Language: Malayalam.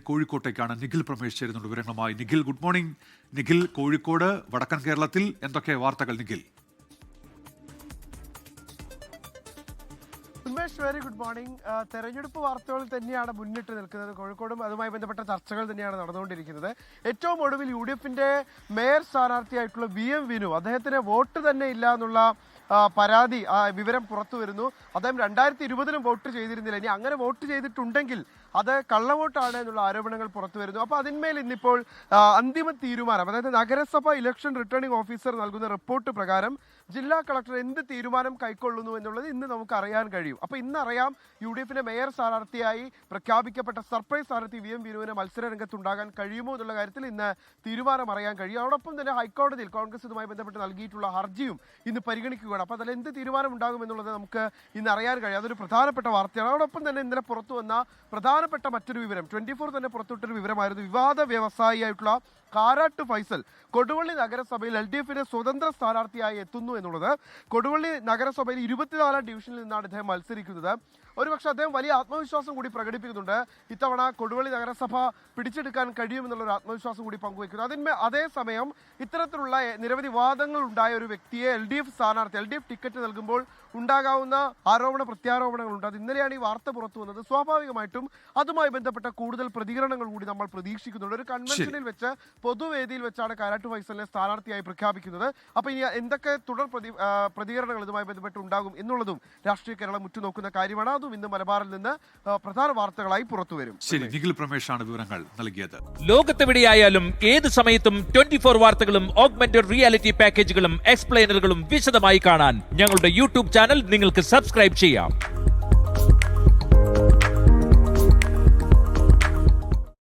കോഴിക്കോട്ടേക്കാണ് നിഖിൽ പ്രമേശ് ചേരുന്നുണ്ട് വിവരങ്ങളുമായി. Nikhil, good morning. നിഖിൽ, കോഴിക്കോട് വടക്കൻ കേരളത്തിൽ എന്തൊക്കെ വാർത്തകൾ? Nikhil. Unmesh, very good morning. തെരഞ്ഞെടുപ്പ് വാർത്തകൾ തന്നെയാണ് മുന്നിട്ട് നിൽക്കുന്നത്. കോഴിക്കോടും അതുമായി ബന്ധപ്പെട്ട ചർച്ചകൾ തന്നെയാണ് നടന്നുകൊണ്ടിരിക്കുന്നത്. ഏറ്റവും ഒടുവിൽ UDFന്റെ മേയർ സ്ഥാനാർത്ഥിയായിട്ടുള്ള VM വിനു, അദ്ദേഹത്തിന് വോട്ട് തന്നെ ഇല്ല എന്നുള്ള പരാതി, വിവരം പുറത്തു വരുന്നു. അദ്ദേഹം 2020 വോട്ട് ചെയ്തിരുന്നില്ല. ഇനി അങ്ങനെ വോട്ട് ചെയ്തിട്ടുണ്ടെങ്കിൽ അത് കള്ളവോട്ടാണ് എന്നുള്ള ആരോപണങ്ങൾ പുറത്തു വരുന്നു. അപ്പോൾ അതിന്മേൽ ഇന്നിപ്പോൾ അന്തിമ തീരുമാനം, അതായത് നഗരസഭ ഇലക്ഷൻ റിട്ടേണിംഗ് ഓഫീസർ നൽകുന്ന റിപ്പോർട്ട് പ്രകാരം ജില്ലാ കളക്ടർ എന്ത് തീരുമാനം കൈക്കൊള്ളുന്നു എന്നുള്ളത് ഇന്ന് നമുക്ക് അറിയാൻ കഴിയും. അപ്പോൾ ഇന്നറിയാം UDFന്റെ മേയർ സ്ഥാനാർത്ഥിയായി പ്രഖ്യാപിക്കപ്പെട്ട സർപ്രൈസ് സ്ഥാനാർത്ഥി VM വിനുവിന് മത്സര രംഗത്തുണ്ടാകാൻ കഴിയുമോ എന്നുള്ള കാര്യത്തിൽ ഇന്ന് തീരുമാനം അറിയാൻ കഴിയും. അതോടൊപ്പം തന്നെ ഹൈക്കോടതിയിൽ കോൺഗ്രസ് ഇതുമായി ബന്ധപ്പെട്ട് നൽകിയിട്ടുള്ള ഹർജിയും ഇന്ന് പരിഗണിക്കുകയാണ്. അപ്പോൾ അതിൽ എന്ത് തീരുമാനം ഉണ്ടാകും എന്നുള്ളത് നമുക്ക് ഇന്ന് അറിയാൻ കഴിയും. അതൊരു പ്രധാനപ്പെട്ട വാർത്തയാണ്. അതോടൊപ്പം തന്നെ ഇന്നലെ പുറത്തു വന്ന പ്രധാനപ്പെട്ട മറ്റൊരു വിവരം, 24 തന്നെ പുറത്തുവിട്ടൊരു വിവരമായിരുന്നു. വിവാദ വ്യവസായിയായിട്ടുള്ള കാരാട്ട് ഫൈസൽ കൊടുവള്ളി നഗരസഭയിൽ LDFന്റെ സ്വതന്ത്ര സ്ഥാനാർത്ഥിയായി എത്തുന്നു എന്നുള്ളത്. കൊടുവള്ളി നഗരസഭയിൽ 24 ഡിവിഷനിൽ നിന്നാണ് ഇദ്ദേഹം മത്സരിക്കുന്നത്. ഒരുപക്ഷെ അദ്ദേഹം വലിയ ആത്മവിശ്വാസം കൂടി പ്രകടിപ്പിക്കുന്നുണ്ട്. ഇത്തവണ കൊടുവള്ളി നഗരസഭ പിടിച്ചെടുക്കാൻ കഴിയുമെന്നുള്ളൊരു ആത്മവിശ്വാസം കൂടി പങ്കുവയ്ക്കുന്നു. അതേസമയം ഇത്തരത്തിലുള്ള നിരവധി വാദങ്ങൾ ഉണ്ടായ ഒരു വ്യക്തിയെ LDF സ്ഥാനാർത്ഥി, LDF ടിക്കറ്റ് നൽകുമ്പോൾ ഉണ്ടാകാവുന്ന ആരോപണ പ്രത്യാരോപണങ്ങളുണ്ട്. അത് ഇന്നലെയാണ് ഈ വാർത്ത പുറത്തു വന്നത്. സ്വാഭാവികമായിട്ടും അതുമായി ബന്ധപ്പെട്ട കൂടുതൽ പ്രതികരണങ്ങൾ കൂടി നമ്മൾ പ്രതീക്ഷിക്കുന്നുണ്ട്. ഒരു കൺവെൻഷനിൽ വെച്ച്, പൊതുവേദിയിൽ വെച്ചാണ് കാരാട്ട് ഫൈസലിനെ സ്ഥാനാർത്ഥിയായി പ്രഖ്യാപിക്കുന്നത്. അപ്പോൾ ഇനി എന്തൊക്കെ തുടർ പ്രതികരണങ്ങൾ ഇതുമായി ബന്ധപ്പെട്ട് ഉണ്ടാകും എന്നുള്ളതും രാഷ്ട്രീയ കേരളം ഉറ്റുനോക്കുന്ന കാര്യമാണ്. അതും ഇന്ന് മലബാറിൽ നിന്ന് പ്രധാന വാർത്തകളായി പുറത്തു വരും. ശരി, നിഖിൽ പ്രമേശാണ് വിവരങ്ങൾ നൽകിയത്. ലോകത്തെവിടെയായാലും ഏത് സമയത്തും 24 വാർത്തകളും ഓഗ്മെന്റഡ് റിയാലിറ്റി പാക്കേജുകളും എക്സ്പ്ലെയിനറുകളും വിശദമായി കാണാൻ ഞങ്ങളുടെ യൂട്യൂബ് ചാനൽ നിങ്ങൾക്ക് സബ്സ്ക്രൈബ് ചെയ്യാം.